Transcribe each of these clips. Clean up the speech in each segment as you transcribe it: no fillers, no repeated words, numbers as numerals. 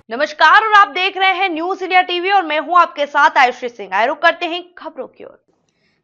नमस्कार और आप देख रहे हैं न्यूज इंडिया टीवी और मैं हूं आपके साथ आयुषी सिंह। आए रुक करते हैं खबरों की ओर।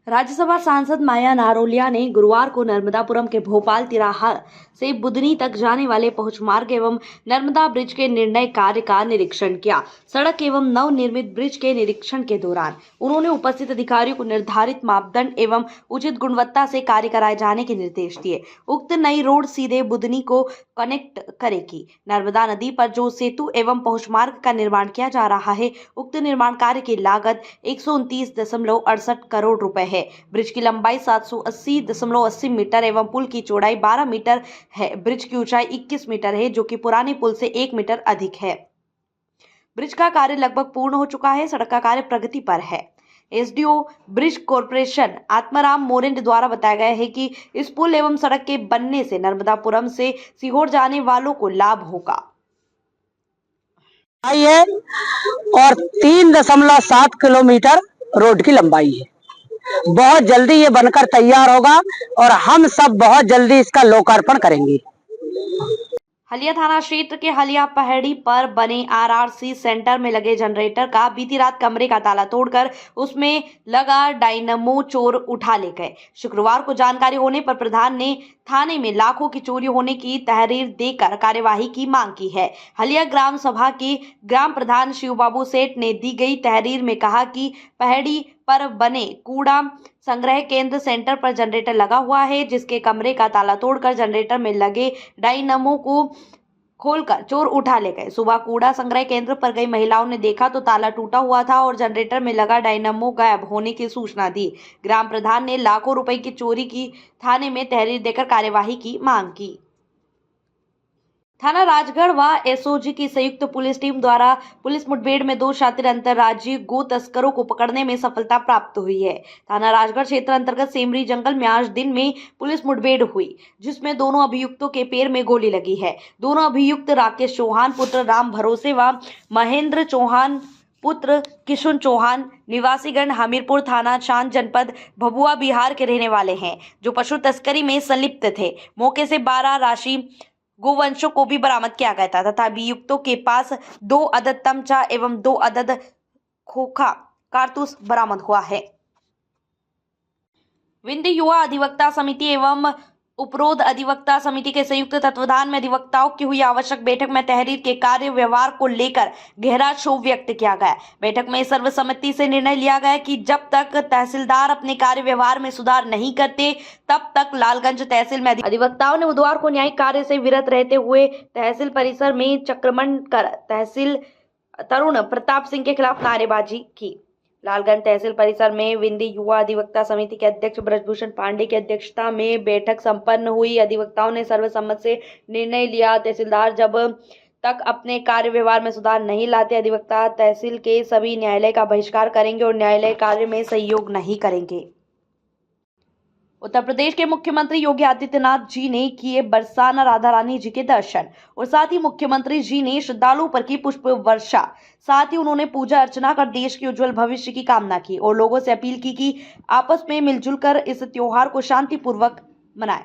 राज्यसभा सांसद माया नारोलिया ने गुरुवार को नर्मदापुरम के भोपाल तिराहा से बुधनी तक जाने वाले पहुंच मार्ग एवं नर्मदा ब्रिज के निर्णय कार्य का निरीक्षण किया। सड़क एवं नवनिर्मित ब्रिज के निरीक्षण के दौरान उन्होंने उपस्थित अधिकारियों को निर्धारित मापदंड एवं उचित गुणवत्ता से कार्य कराए जाने के निर्देश दिए। उक्त नई रोड सीधे बुधनी को कनेक्ट करेगी। नर्मदा नदी पर जो सेतु एवं पहुंच मार्ग का निर्माण किया जा रहा है, उक्त निर्माण कार्य की लागत 129.68 करोड़ रुपए है। ब्रिज की लंबाई 780.80 मीटर एवं पुल की चौड़ाई 12 मीटर है। ब्रिज की ऊंचाई 21 मीटर है, जो कि पुराने पुल से 1 मीटर अधिक है। ब्रिज का कार्य लगभग पूर्ण हो चुका है। सड़क का कार्य प्रगति पर है। SDO bridge corporation Atmaram Moren द्वारा बताया गया है कि इस पुल एवं सड़क के बनने से नर्मदापुरम से सीहोर जाने वालों को लाभ होगा है और 3.7 किलोमीटर रोड की लंबाई है। बहुत जल्दी ये बनकर तैयार होगा और हम सब बहुत जल्दी इसका लोकार्पण करेंगे। हलिया थाना क्षेत्र के हलिया पहाड़ी पर बने आरआरसी सेंटर में लगे जनरेटर का बीती रात कमरे का ताला तोड़कर उसमें लगा डायनमो चोर उठा ले गए। शुक्रवार को जानकारी होने पर प्रधान ने थाने में लाखों की चोरी होने की तहरीर देकर कार्यवाही की मांग की है। हलिया ग्राम सभा के ग्राम प्रधान शिवबाबू सेठ ने दी गई तहरीर में कहा कि पहाड़ी पर बने कूड़ा संग्रह केंद्र सेंटर पर जनरेटर लगा हुआ है, जिसके कमरे का ताला तोड़कर जनरेटर में लगे डायनमो को खोलकर चोर उठा ले गए। सुबह कूड़ा संग्रह केंद्र पर गई महिलाओं ने देखा तो ताला टूटा हुआ था और जनरेटर में लगा डायनमो गायब होने की सूचना दी। ग्राम प्रधान ने लाखों रुपए की चोरी की थाने में तहरीर देकर कार्यवाही की मांग की। थाना राजगढ़ व एसओजी की संयुक्त पुलिस टीम द्वारा पुलिस मुठभेड़ में 2 शातिर अंतर्राज्यीय गो तस्करों को पकड़ने में सफलता प्राप्त हुई है। थाना राजगढ़ क्षेत्र अंतर्गत सेमरी जंगल में आज दिन में पुलिस मुठभेड़ हुई, जिसमें दोनों अभियुक्तों के पैर में गोली लगी है। दोनों अभियुक्त राकेश चौहान पुत्र राम भरोसे व महेंद्र चौहान पुत्र किशुन चौहान निवासीगण हमीरपुर थाना चांद जनपद भभुआ बिहार के रहने वाले हैं, जो पशु तस्करी में संलिप्त थे। मौके से 12 राशि गोवंशों को भी बरामद किया गया था तथा अभियुक्तों के पास 2 अदद तमचा एवं 2 अदद खोखा कारतूस बरामद हुआ है। विंध्य युवा अधिवक्ता समिति एवं उपरोध अधिवक्ता समिति के संयुक्त तत्वाधान में अधिवक्ताओं की हुई आवश्यक बैठक में तहरीर के कार्य व्यवहार को लेकर गहरा क्षोभ व्यक्त किया गया। बैठक में सर्वसम्मति से निर्णय लिया गया कि जब तक तहसीलदार अपने कार्य व्यवहार में सुधार नहीं करते, तब तक लालगंज तहसील में अधिवक्ताओं ने बुधवार को न्यायिक कार्य से विरत रहते हुए तहसील परिसर में चक्रमण कर तहसील तरुण प्रताप सिंह के खिलाफ नारेबाजी की। लालगंज तहसील परिसर में विंध्य युवा अधिवक्ता समिति के अध्यक्ष ब्रजभूषण पांडे की अध्यक्षता में बैठक संपन्न हुई। अधिवक्ताओं ने सर्वसम्मत से निर्णय लिया, तहसीलदार जब तक अपने कार्य व्यवहार में सुधार नहीं लाते, अधिवक्ता तहसील के सभी न्यायालय का बहिष्कार करेंगे और न्यायालय कार्य में सहयोग नहीं करेंगे। उत्तर प्रदेश के मुख्यमंत्री योगी आदित्यनाथ जी ने किए बरसाना राधा रानी जी के दर्शन और साथ ही मुख्यमंत्री जी ने श्रद्धालुओं पर की पुष्प वर्षा। साथ ही उन्होंने पूजा अर्चना कर देश के उज्जवल भविष्य की कामना की और लोगों से अपील की कि आपस में मिलजुल कर इस त्योहार को शांतिपूर्वक मनाएं।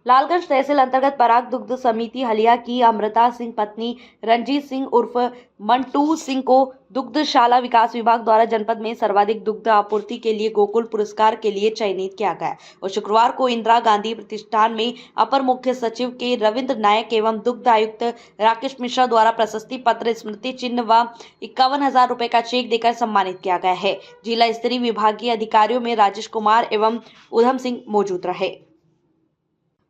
लालगंज तहसील अंतर्गत पराग दुग्ध समिति हलिया की अमृता सिंह पत्नी रंजीत सिंह उर्फ मंटू सिंह को दुग्धशाला विकास विभाग द्वारा जनपद में सर्वाधिक दुग्ध आपूर्ति के लिए गोकुल पुरस्कार के लिए चयनित किया गया और शुक्रवार को इंदिरा गांधी प्रतिष्ठान में अपर मुख्य सचिव के रविंद्र नायक एवं दुग्ध आयुक्त राकेश मिश्रा द्वारा प्रशस्ति पत्र, स्मृति चिन्ह व 51,000 रुपए का चेक देकर सम्मानित किया गया है। जिला स्तरीय विभागीय अधिकारियों में राजेश कुमार एवं उधम सिंह मौजूद रहे।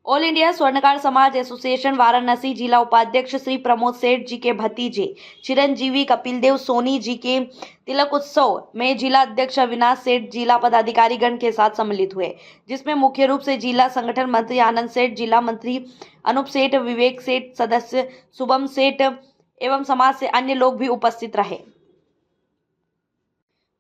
ऑल इंडिया स्वर्णकार समाज एसोसिएशन वाराणसी जिला उपाध्यक्ष श्री प्रमोद सेठ जी के भतीजे चिरंजीवी कपिलदेव सोनी जी के तिलक उत्सव में जिला अध्यक्ष अविनाश सेठ जिला पदाधिकारी गण के साथ सम्मिलित हुए, जिसमें मुख्य रूप से जिला संगठन मंत्री आनंद सेठ, जिला मंत्री अनूप सेठ, विवेक सेठ, सदस्य शुभम सेठ एवं समाज से अन्य लोग भी उपस्थित रहे।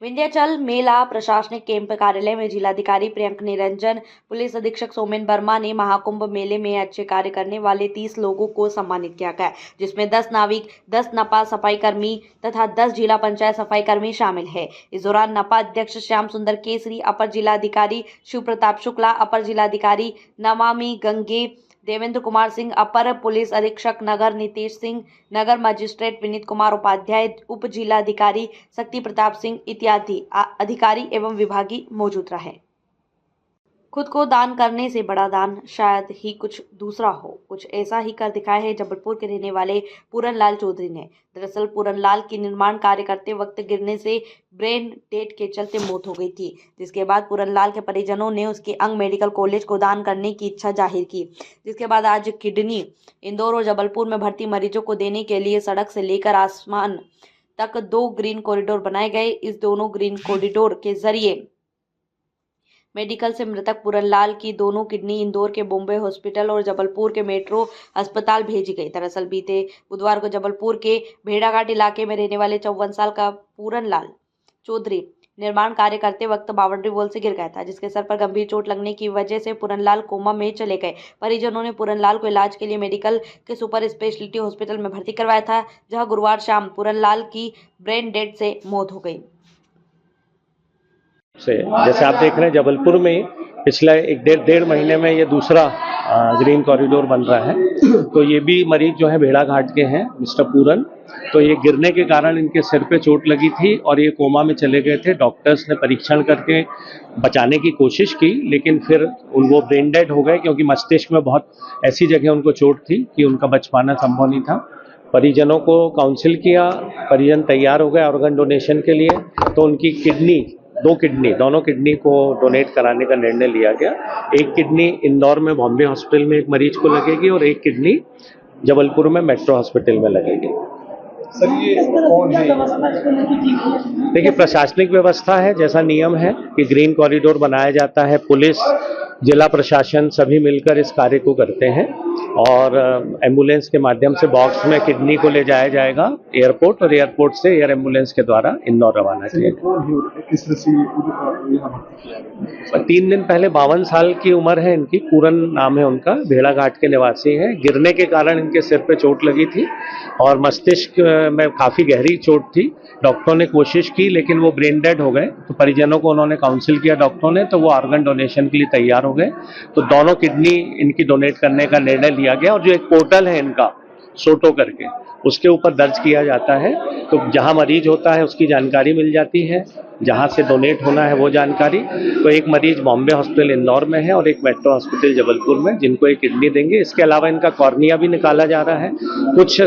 विंध्याचल मेला प्रशासनिक कैंप कार्यालय में जिलाधिकारी प्रियंक निरंजन, पुलिस अधीक्षक सोमेन वर्मा ने महाकुंभ मेले में अच्छे कार्य करने वाले 30 लोगों को सम्मानित किया गया, जिसमें 10 नाविक, 10 नपा सफाई कर्मी तथा 10 जिला पंचायत सफाई कर्मी शामिल है। इस दौरान नपा अध्यक्ष श्याम सुंदर केसरी, अपर जिलाधिकारी शिव प्रताप शुक्ला, अपर जिलाधिकारी नमामि गंगे देवेंद्र कुमार सिंह, अपर पुलिस अधीक्षक नगर नीतीश सिंह, नगर मजिस्ट्रेट विनीत कुमार उपाध्याय, उप जिलाधिकारी शक्ति प्रताप सिंह इत्यादि अधिकारी एवं विभागी मौजूद रहे। खुद को दान करने से बड़ा दान शायद ही कुछ दूसरा हो, कुछ ऐसा ही कर दिखाया है जबलपुर के रहने वाले पूरन लाल चौधरी ने। दरअसल पूरन लाल की निर्माण कार्य करते वक्त गिरने से ब्रेन डेड के चलते मौत हो गई थी, जिसके बाद पूरन लाल के परिजनों ने उसके अंग मेडिकल कॉलेज को दान करने की इच्छा जाहिर की, जिसके बाद आज किडनी इंदौर और जबलपुर में भर्ती मरीजों को देने के लिए सड़क से लेकर आसमान तक 2 ग्रीन कॉरिडोर बनाए गए। इस दोनों ग्रीन कॉरिडोर के जरिए मेडिकल से मृतक पूरन लाल की दोनों किडनी इंदौर के बॉम्बे हॉस्पिटल और जबलपुर के मेट्रो अस्पताल भेजी गई। दरअसल बीते बुधवार को जबलपुर के भेड़ाघाट इलाके में रहने वाले 54 साल का पूरन लाल चौधरी निर्माण कार्य करते वक्त बाउंड्री वॉल से गिर गया था, जिसके सर पर गंभीर चोट लगने की वजह से पूरन लाल कोमा में चले गए। परिजनों ने पूरन लाल को इलाज के लिए मेडिकल के सुपर स्पेशलिटी हॉस्पिटल में भर्ती करवाया था, जहां गुरुवार शाम पूरन लाल की ब्रेन डेड से मौत हो गई। से जैसे आप देख रहे हैं जबलपुर में पिछले एक डेढ़ महीने में ये दूसरा ग्रीन कॉरिडोर बन रहा है। तो ये भी मरीज जो है भेड़ाघाट के हैं, मिस्टर पूरन। तो ये गिरने के कारण इनके सिर पे चोट लगी थी और ये कोमा में चले गए थे। डॉक्टर्स ने परीक्षण करके बचाने की कोशिश की, लेकिन फिर वो ब्रेन डेड हो गए क्योंकि मस्तिष्क में बहुत ऐसी जगह उनको चोट थी कि उनका बच पाना संभव नहीं था। परिजनों को काउंसिल किया, परिजन तैयार हो गए ऑर्गन डोनेशन के लिए। तो उनकी दोनों किडनी को डोनेट कराने का निर्णय लिया गया। एक किडनी इंदौर में बॉम्बे हॉस्पिटल में एक मरीज को लगेगी और एक किडनी जबलपुर में मेट्रो हॉस्पिटल में लगेगी। सर ये कौन है? देखिए, प्रशासनिक व्यवस्था है, जैसा नियम है कि ग्रीन कॉरिडोर बनाया जाता है। पुलिस, जिला प्रशासन सभी मिलकर इस कार्य को करते हैं और एम्बुलेंस के माध्यम से बॉक्स में किडनी को ले जाया जाएगा एयरपोर्ट और एयरपोर्ट से एयर एम्बुलेंस के द्वारा इंदौर रवाना किया जाएगा। 3 दिन पहले 52 साल की उम्र है इनकी, पूरन नाम है उनका, भेड़ाघाट के निवासी हैं। गिरने के कारण इनके सिर पे चोट लगी थी और मस्तिष्क में काफ़ी गहरी चोट थी। डॉक्टरों ने कोशिश की लेकिन वो ब्रेन डेड हो गए। तो परिजनों को उन्होंने काउंसिल किया डॉक्टरों ने, तो वो ऑर्गन डोनेशन के लिए तैयार हो गए। तो दोनों किडनी इनकी डोनेट करने का निर्णय लिया गया और जो एक पोर्टल है इनका सोटो करके, उसके ऊपर दर्ज किया जाता है। तो जहां मरीज होता है उसकी जानकारी मिल जाती है, जहां से डोनेट होना है वो जानकारी। तो एक मरीज बॉम्बे हॉस्पिटल इंदौर में है और एक मेट्रो हॉस्पिटल जबलपुर में, जिनको एक किडनी देंगे। इसके अलावा इनका कॉर्निया भी निकाला जा रहा है, कुछ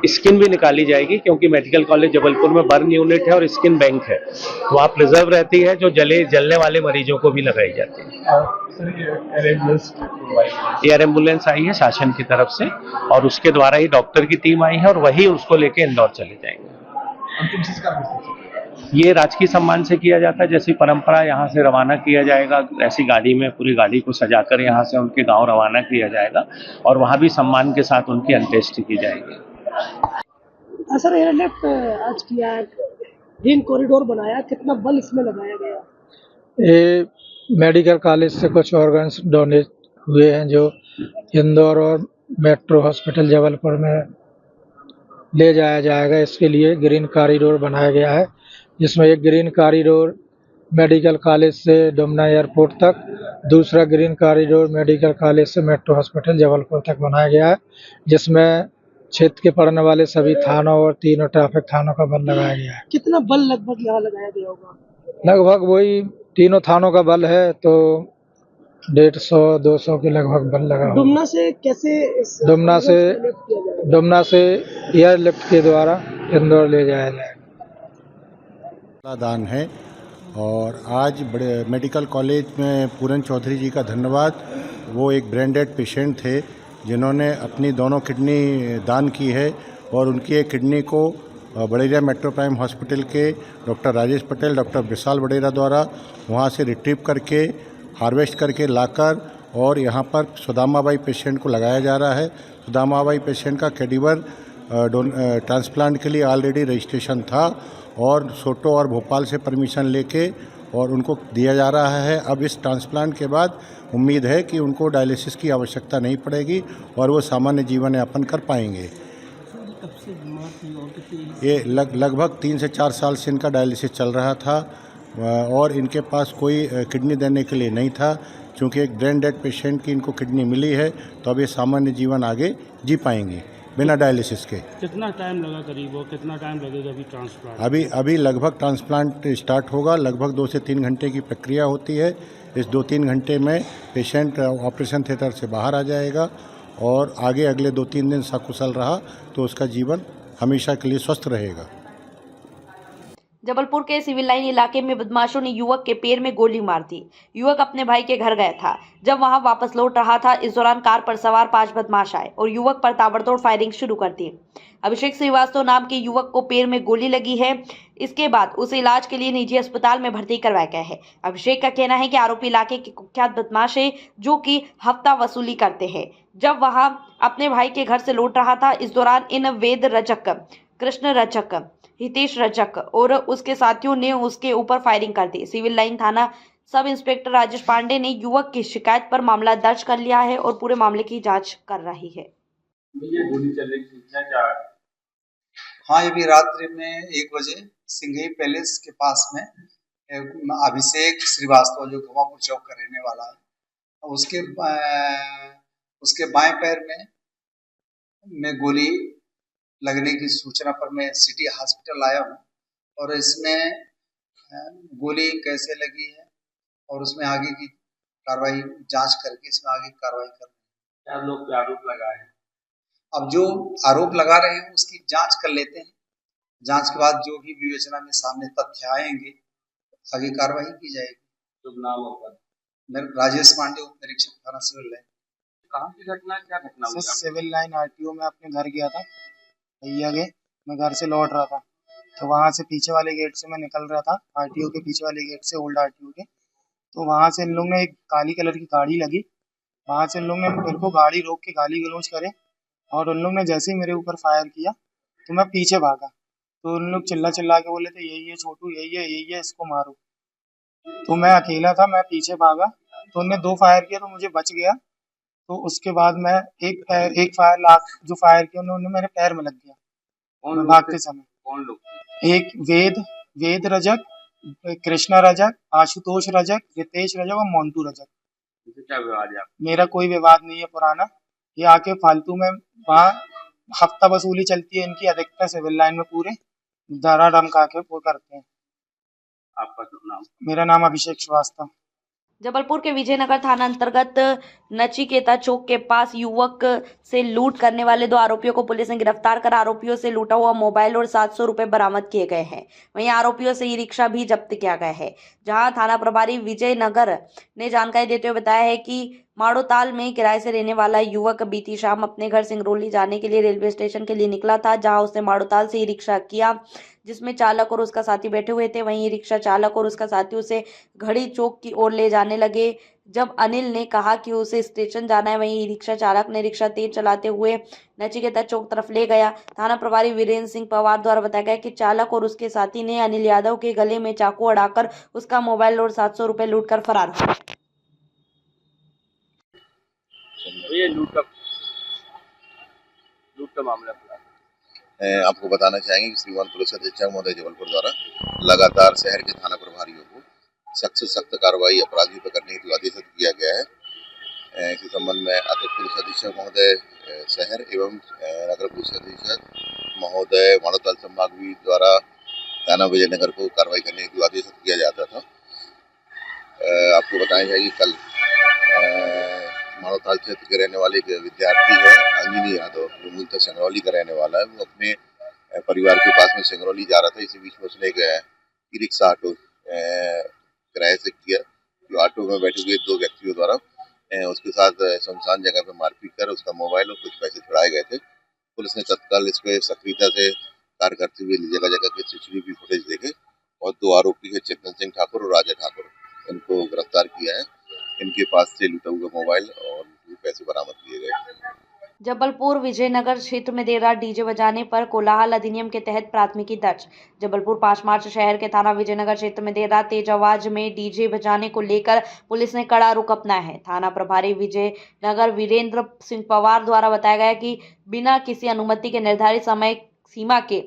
स्किन भी निकाली जाएगी क्योंकि मेडिकल कॉलेज जबलपुर में बर्न यूनिट है और स्किन बैंक है, तो वहाँ प्रिजर्व रहती है, जो जलने वाले मरीजों को भी लगाई जाती है। एयर एम्बुलेंस आई है शासन की तरफ से और उसके द्वारा ही डॉक्टर की टीम आई है और वही उसको लेके इंदौर चले जाएंगे। अंतिम संस्कार ये राजकीय सम्मान से किया जाता है, जैसी परंपरा यहाँ से रवाना किया जाएगा, ऐसी गाड़ी में पूरी गाड़ी को सजाकर यहाँ से उनके गांव रवाना किया जाएगा और वहाँ भी सम्मान के साथ उनकी अंत्येष्टि की जाएगी। सर एयरलिफ्ट आज किया, ग्रीन कॉरिडोर बनाया, कितना बल इसमें लगाया गया? ये मेडिकल कॉलेज से कुछ ऑर्गन्स डोनेट हुए हैं जो इंदौर और मेट्रो हॉस्पिटल जबलपुर में ले जाया जाएगा। इसके लिए ग्रीन कॉरिडोर बनाया गया है, जिसमें एक ग्रीन कॉरिडोर मेडिकल कॉलेज से डुमना एयरपोर्ट तक, दूसरा ग्रीन कॉरिडोर मेडिकल कॉलेज से मेट्रो हॉस्पिटल जबलपुर तक बनाया गया है, जिसमें क्षेत्र के पड़ने वाले सभी थानों और 3 ट्रैफिक थानों का बल लगाया गया है। कितना बल लगभग यहाँ लगाया गया होगा? लगभग वही 3 थानों का बल है, तो 150-200 के लगभग बल लगा। डुमना से कैसे? डुमना से एयरलिफ्ट के द्वारा इंदौर ले जाया जाएगा। दान है और आज बड़े मेडिकल कॉलेज में पूरन चौधरी जी का धन्यवाद। वो एक ब्रेन डेड पेशेंट थे जिन्होंने अपनी दोनों किडनी दान की है और उनकी एक किडनी को बड़ेरा मेट्रो प्राइम हॉस्पिटल के डॉक्टर राजेश पटेल, डॉक्टर विशाल बड़ेरा द्वारा वहाँ से रिट्रीव करके हार्वेस्ट करके लाकर और यहाँ पर सुदामाबाई पेशेंट को लगाया जा रहा है। सुदामाबाई पेशेंट का कैडिवर ट्रांसप्लांट के लिए ऑलरेडी रजिस्ट्रेशन था और सोटो और भोपाल से परमिशन लेके और उनको दिया जा रहा है। अब इस ट्रांसप्लांट के बाद उम्मीद है कि उनको डायलिसिस की आवश्यकता नहीं पड़ेगी और वो सामान्य जीवन यापन कर पाएंगे। ये लगभग 3 से 4 साल से इनका डायलिसिस चल रहा था और इनके पास कोई किडनी देने के लिए नहीं था, क्योंकि एक ब्रेन डेड पेशेंट की इनको किडनी मिली है, तो अब ये सामान्य जीवन आगे जी पाएंगे बिना डायलिसिस के। कितना टाइम लगा करीब और कितना टाइम लगेगा अभी ट्रांसप्लांट? अभी लगभग ट्रांसप्लांट स्टार्ट होगा। लगभग 2 से 3 घंटे की प्रक्रिया होती है। इस 2-3 घंटे में पेशेंट ऑपरेशन थिएटर से बाहर आ जाएगा और आगे अगले 2-3 दिन सकुशल रहा तो उसका जीवन हमेशा के लिए स्वस्थ रहेगा। जबलपुर के सिविल लाइन इलाके में बदमाशों ने युवक के पैर में गोली मार दी। युवक अपने भाई के घर गया था। जब वहां वापस लौट रहा था, इस दौरान कार पर सवार 5 बदमाश आए और युवक पर ताबड़तोड़ फायरिंग शुरू कर दी। अभिषेक श्रीवास्तव नाम के युवक को पैर में गोली लगी है। इसके बाद उसे इलाज के लिए निजी अस्पताल में भर्ती करवाया गया है। अभिषेक का कहना है कि आरोपी इलाके के कुख्यात बदमाश है, जो कि हफ्ता वसूली करते हैं। जब वहां अपने भाई के घर से लौट रहा था, इस दौरान इन वेद रजक, कृष्ण रजक, हितेश रजक और उसके साथियों ने उसके ऊपर फायरिंग कर दी। सिविल लाइन थाना सब इंस्पेक्टर राजेश पांडे ने युवक की शिकायत पर मामला दर्ज कर लिया है और पूरे मामले की जांच कर रही है। ये गोली चलने की सूचना क्या है? हाँ, ये भी रात्रि में 1 बजे सिंघई पैलेस के पास में अभिषेक श्रीवास्तव जो घुमापुर चौक का रहने वाला है, उसके बाएं पैर में गोली लगने की सूचना पर मैं सिटी हॉस्पिटल आया हूँ और इसमें गोली कैसे लगी है और उसमें आगे की कार्रवाई जांच करके इसमें आगे की कार्रवाई कर रहे हैं। लोग आरोप लगाए हैं, अब जो आरोप लगा रहे हैं उसकी जांच कर लेते हैं। जांच के बाद जो भी विवेचना में सामने तथ्य आएंगे आगे कार्रवाई की जाएगी। शुभ नाम होगा? मेरा राजेश पांडे, उप निरीक्षक थाना सिविल लाइन। कहाँ की घटना, क्या घटना हुई? सिविल लाइन आरटीओ में अपने घर गया था भैया के, मैं घर से लौट रहा था तो वहाँ से पीछे वाले गेट से मैं निकल रहा था, आरटीओ के पीछे वाले गेट से, ओल्ड आरटीओ के। तो वहाँ से इन लोग ने एक काली कलर की गाड़ी लगी, वहाँ से इन लोग ने मेरे को गाड़ी रोक के गाली गलौज करे और उन लोग ने जैसे ही मेरे ऊपर फायर किया तो मैं पीछे भागा। तो उन लोग चिल्ला के बोले थे यही है छोटू, यही है इसको मारो। तो मैं अकेला था, मैं पीछे भागा तो उनने 2 फायर किया तो मुझे बच गया। तो उसके बाद मैं एक फायर जो फायर किया उन्होंने मेरे पैर में लग गया। मैं भागते समय। कौन लोग? एक वेद रजक, कृष्णा रजक, आशुतोष रजक, रितेश रजक और मोन्टू रजक। क्या विवाद है? मेरा कोई विवाद नहीं है पुराना। ये आके फालतू में वहाँ हफ्ता वसूली चलती है इनकी अधिकतर सिविल लाइन में, पूरे धरा धमका के वो करते हैं। आपका नाम? मेरा नाम अभिषेक श्रीवास्तव। जबलपुर के विजयनगर थाना अंतर्गत नचिकेता चौक के पास युवक से लूट करने वाले 2 आरोपियों को पुलिस ने गिरफ्तार कर आरोपियों से लूटा हुआ मोबाइल और 700 रुपए बरामद किए गए हैं। वहीं आरोपियों से ई रिक्शा भी जब्त किया गया है। जहां थाना प्रभारी विजयनगर ने जानकारी देते हुए बताया है कि माड़ोताल में किराए से रहने वाला युवक बीती शाम अपने घर सिंगरौली जाने के लिए रेलवे स्टेशन के लिए निकला था, जहां उसने माड़ोताल से ई रिक्शा किया, जिसमें चालक और उसका साथी बैठे हुए थे। वहीं ई रिक्शा चालक और उसका साथी उसे घड़ी चौक की ओर ले जाने लगे। जब अनिल ने कहा कि उसे स्टेशन जाना है, वहीं ई रिक्शा चालक ने रिक्शा तेज चलाते हुए नचिकेता चौक तरफ ले गया। थाना प्रभारी वीरेंद्र सिंह पवार द्वारा बताया गया कि चालक और उसके साथी ने अनिल यादव के गले में चाकू अड़ाकर उसका मोबाइल और 700 रुपए लूटकर फरार हो गए। ये लूट का मामला आपको बताना चाहेंगे कि श्रीमान पुलिस अधीक्षक महोदय जबलपुर द्वारा लगातार शहर के थाना प्रभारियों को सख्त से सख्त कार्रवाई अपराधियों पर करने हेतु आदेशित किया गया है। इस संबंध में अतिरिक्त पुलिस अधीक्षक महोदय शहर एवं नगर पुलिस अधीक्षक महोदय माड़ोताल संभाग द्वारा थाना विजयनगर को कार्रवाई करने हेतु आदेशित किया जाता था। आपको बताया जाए कि कल माड़ोताल क्षेत्र के रहने वाले एक विद्यार्थी है अंजनी यादव, जो मूलतः सिंगरौली का रहने वाला है। वो अपने परिवार के पास में सिंगरौली जा रहा था। इसी बीच में उसने एक ई रिक्शा ऑटो किराए से किया, जो ऑटो में बैठे हुए 2 व्यक्तियों द्वारा उसके साथ सुनसान जगह पर मारपीट कर उसका मोबाइल और कुछ पैसे छुड़ाए गए थे। पुलिस ने तत्काल इस पर सक्रियता से कार्य करते हुए जगह जगह के CCTV फुटेज देखे और 2 आरोपी है चेतन सिंह ठाकुर और राजा ठाकुर, इनको गिरफ्तार किया है। इनके पास से लूटा हुआ मोबाइल और पैसे बरामद किए गए। जबलपुर विजयनगर क्षेत्र में देर रात डीजे बजाने पर कोलाहल अधिनियम के तहत प्राथमिकी दर्ज। जबलपुर 5 मार्च शहर के थाना विजयनगर क्षेत्र में देर रात तेज आवाज में डीजे बजाने को लेकर पुलिस ने कड़ा रुख अपनाया है। थाना प्रभारी विजयनगर वीरेंद्र सिंह पवार द्वारा बताया गया कि बिना किसी अनुमति के निर्धारित समय सीमा के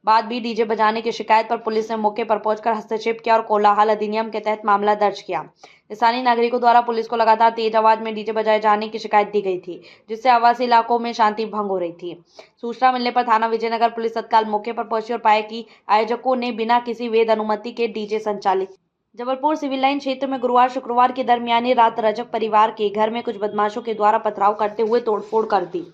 बाद भी डीजे बजाने की शिकायत पर पुलिस ने मौके पर पहुंचकर हस्तक्षेप किया और कोलाहल अधिनियम के तहत मामला दर्ज किया। स्थानीय नागरिकों द्वारा पुलिस को लगातार तेज आवाज में डीजे बजाए जाने की शिकायत दी गई थी, जिससे आवासीय इलाकों में शांति भंग हो रही थी। सूचना मिलने पर थाना विजयनगर पुलिस तत्काल मौके पर पहुंची और पाया कि आयोजकों ने बिना किसी वैध अनुमति के डीजे संचालित। जबलपुर सिविल लाइन क्षेत्र में गुरुवार शुक्रवार की दरमियानी रात रजक परिवार के घर में कुछ बदमाशों के द्वारा पथराव करते हुए तोड़फोड़ कर दी।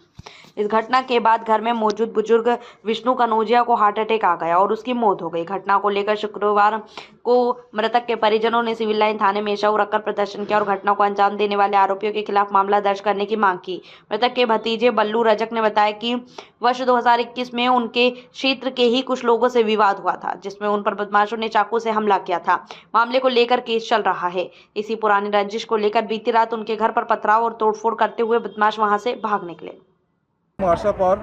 इस घटना के बाद घर में मौजूद बुजुर्ग विष्णु कनौजिया को हार्ट अटैक आ गया और उसकी मौत हो गई। घटना को लेकर शुक्रवार को मृतक के परिजनों ने सिविल लाइन थाने में शव रखकर प्रदर्शन किया और घटना को अंजाम देने वाले आरोपियों के खिलाफ मामला दर्ज करने की मांग की। मृतक के भतीजे बल्लू रजक ने बताया कि वर्ष 2021 में उनके क्षेत्र के ही कुछ लोगों से विवाद हुआ था, जिसमें उन पर बदमाशों ने चाकू से हमला किया था। मामले को लेकर केस चल रहा है। इसी पुरानी रंजिश को लेकर बीती रात उनके घर पर पथराव और तोड़फोड़ करते हुए बदमाश वहां से भाग निकले। मार्शा पॉल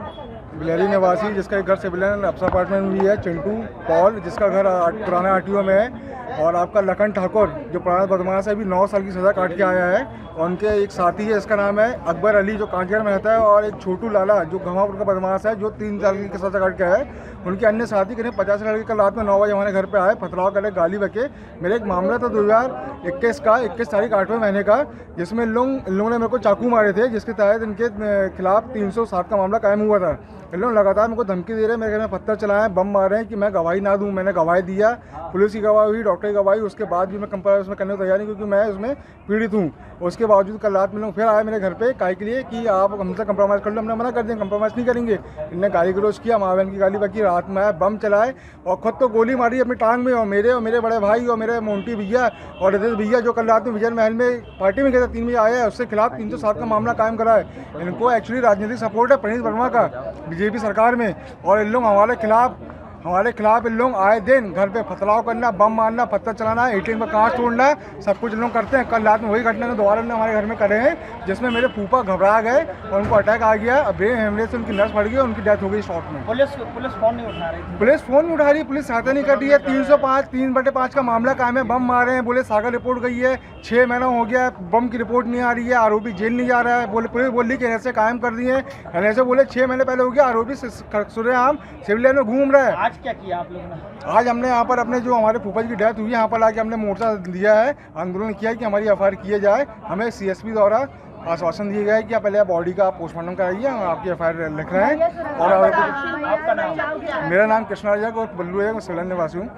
बिलहरी निवासी, जिसका एक घर सिविल लाइन अप्सरा अपार्टमेंट भी है, चिंटू पॉल जिसका घर पुराना आरटीओ में है, और आपका लखन ठाकुर जो पुराना बदमाश है, अभी 9 साल की सज़ा काट के आया है। और उनके एक साथी है, इसका नाम है अकबर अली जो कांकेर में रहता है, और एक छोटू लाला जो घमापुर का बदमाश है जो 3 साल की सज़ा काट के आया है। उनके अन्य साथी करीब 50 लड़के कल रात में 9 बजे हमारे घर पे आए, पथराव करे, गाली बके। मेरे एक मामला था 2021 का 21 तारीख 8वें महीने का, जिसमें लोगों ने मेरे को चाकू मारे थे, जिसके तहत इनके खिलाफ 307 का मामला कायम हुआ था। इन लोग लगातार मेरे को धमकी दे रहे हैं, मेरे घर में पत्थर चलाए, बम मारे हैं कि मैं गवाही ना दूं। मैंने गवाही दिया, पुलिस की गवाही हुई, डॉक्टर की गवाही, उसके बाद भी मैं कंप्रोमाइज़ उसमें करने को तैयार नहीं, क्योंकि मैं उसमें पीड़ित हूँ। उसके बावजूद कल रात में लोग फिर आए मेरे घर पे काय के लिए कि आप हमसे कंप्रोमाइज़ कर लो। हमने मना कर दिया, कंप्रोमाइज़ नहीं करेंगे। इनने गाली गलौज किया, माँ बहन की गाली बकी, रात में आए, बम चलाए और खुद तो गोली मारी अपनी टांग में, और मेरे बड़े भाई और मेरे मोंटी भैया और रितेश भैया जो कल रात में विजय महल में पार्टी में गए थे, 3 बजे आए हैं, उसके खिलाफ 307 का मामला कायम करा है। इनको एक्चुअली राजनीतिक सपोर्ट है प्रणीत वर्मा का बीजेपी सरकार में, और इन लोग हमारे खिलाफ इन लोग आए दिन घर पे पथराव करना, बम मारना, पत्थर चलाना, एटीएम का कांच तोड़ना, सब कुछ इन लोग करते हैं। कल रात में वही घटना दोबारा हमारे घर में करे हैं, जिसमें मेरे फूफा घबरा गए और उनको अटैक आ गया। ब्रेन हेमरेज से उनकी नस फट गई, उनकी डेथ हो गई शॉट में। पुलिस फोन नहीं उठा रही थी। पुलिस फोन नहीं उठा रही, पुलिस सहायता नहीं कर रही है। 305 3/5 का मामला कायम है, बम मारे हैं, बोले सागर रिपोर्ट गई है, 6 महीना हो गया, बम की रिपोर्ट नहीं आ रही है, आरोपी जेल नहीं जा रहा है। बोले पुलिस बोली कि ऐसे कायम कर दिए हैं, ऐसे बोले 6 महीने पहले हो गया, आरोपी सुरेआम सिविल लाइन में घूम रहा है। आज क्या किया आप लोगों ने? आज हमने यहाँ पर अपने जो हमारे फूफा जी की डेथ हुई है, यहाँ पर आके हमने मोर्चा दिया है, आंदोलन किया है कि हमारी एफआईआर किए जाए। हमें सीएसपी द्वारा आश्वासन दिया गया है कि आप पहले बॉडी का पोस्टमार्टम कराइए, हम आपकी एफआईआर लिख रहे हैं। और आपका नाम? मेरा नाम कृष्णा रजक और बल्लू है, मैं सिविल लाइन निवासी हूँ।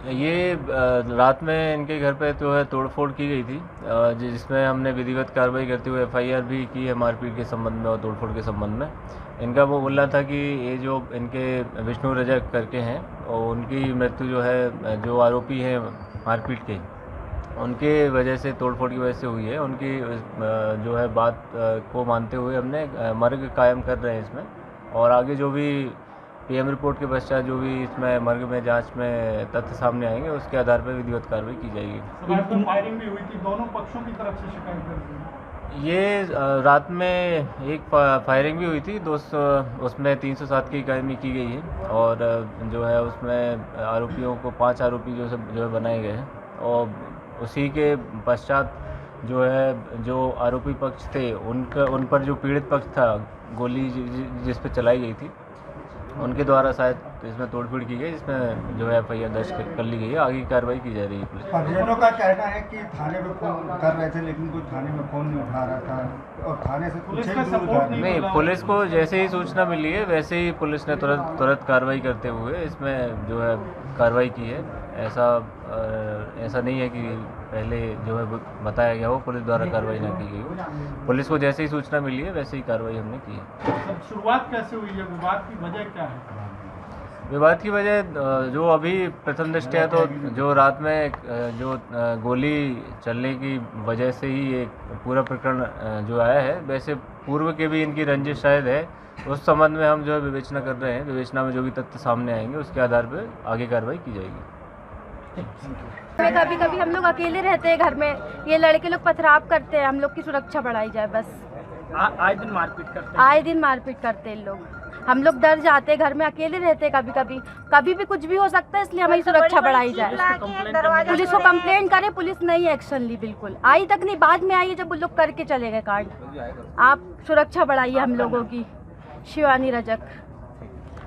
ये रात में इनके घर पे जो है तोड़फोड़ की गई थी, जिसमें हमने विधिवत कार्रवाई करते हुए एफआईआर भी की है मारपीट के संबंध में और तोड़फोड़ के संबंध में। इनका वो बोलना था कि ये जो इनके विष्णु रजक करके हैं और उनकी मृत्यु जो है, जो आरोपी हैं मारपीट के, उनके वजह से तोड़फोड़ की वजह से हुई है। उनकी जो है बात को मानते हुए हमने मर्ग कायम कर रहे हैं इसमें, और आगे जो भी पीएम रिपोर्ट के पश्चात जो भी इसमें मर्ग में जांच में तथ्य सामने आएंगे, उसके आधार पर विधिवत कार्रवाई की जाएगी। फायरिंग भी हुई थी, दोनों पक्षों की तरफ से शिकायत कर दी। ये रात में एक फायरिंग भी हुई थी, उसमें 307 की कार्रवाई की गई है, और जो है उसमें आरोपियों को 5 आरोपी जो है बनाए गए हैं, और उसी के पश्चात जो है जो आरोपी पक्ष थे उन पर जो पीड़ित पक्ष था, गोली जिस पे चलाई गई थी, उनके द्वारा शायद इसमें तोड़फोड़ की गई, जिसमें जो है एफआईआर दर्ज कर ली गई है। आगे की कार्रवाई की जा रही है। परिजनों का कहना है कि थाने पे फोन कर रहे थे, लेकिन कोई थाने में फोन नहीं उठा रहा था, और थाने से पुलिस का सपोर्ट नहीं, पुलिस को जैसे ही सूचना मिली है वैसे ही पुलिस ने तुरंत कार्रवाई करते हुए इसमें जो है कार्रवाई की है। ऐसा नहीं है कि पहले जो है बताया गया हो, पुलिस द्वारा कार्रवाई ना की गई हो। पुलिस को जैसे ही सूचना मिली है वैसे ही कार्रवाई हमने की है। शुरुआत कैसे हुई है? विवाद की वजह क्या है? विवाद की वजह जो अभी प्रथम दृष्टया तो जो रात में जो गोली चलने की वजह से ही एक पूरा प्रकरण जो आया है, वैसे पूर्व के भी इनकी रंजिश शायद है। उस संबंध में हम जो है विवेचना कर रहे हैं। विवेचना में जो भी तथ्य सामने आएंगे उसके आधार पर आगे कार्रवाई की जाएगी। कभी कभी हम लोग अकेले रहते हैं घर में, ये लड़के लोग पथराव करते हैं, हम लोग की सुरक्षा बढ़ाई जाए बस। आए दिन मारपीट करते हैं? आए दिन मारपीट करते हैं लोग, हम लोग डर जाते हैं, घर में अकेले रहते हैं, कभी भी कुछ भी हो सकता है, इसलिए हमारी सुरक्षा बढ़ाई जाए। पुलिस को कंप्लेंट करे, पुलिस नहीं एक्शन ली, बिल्कुल आई तक नहीं, बाद में आई है जब वो लोग करके चले गए कांड। आप सुरक्षा बढ़ाइए हम लोगों की। शिवानी रजक।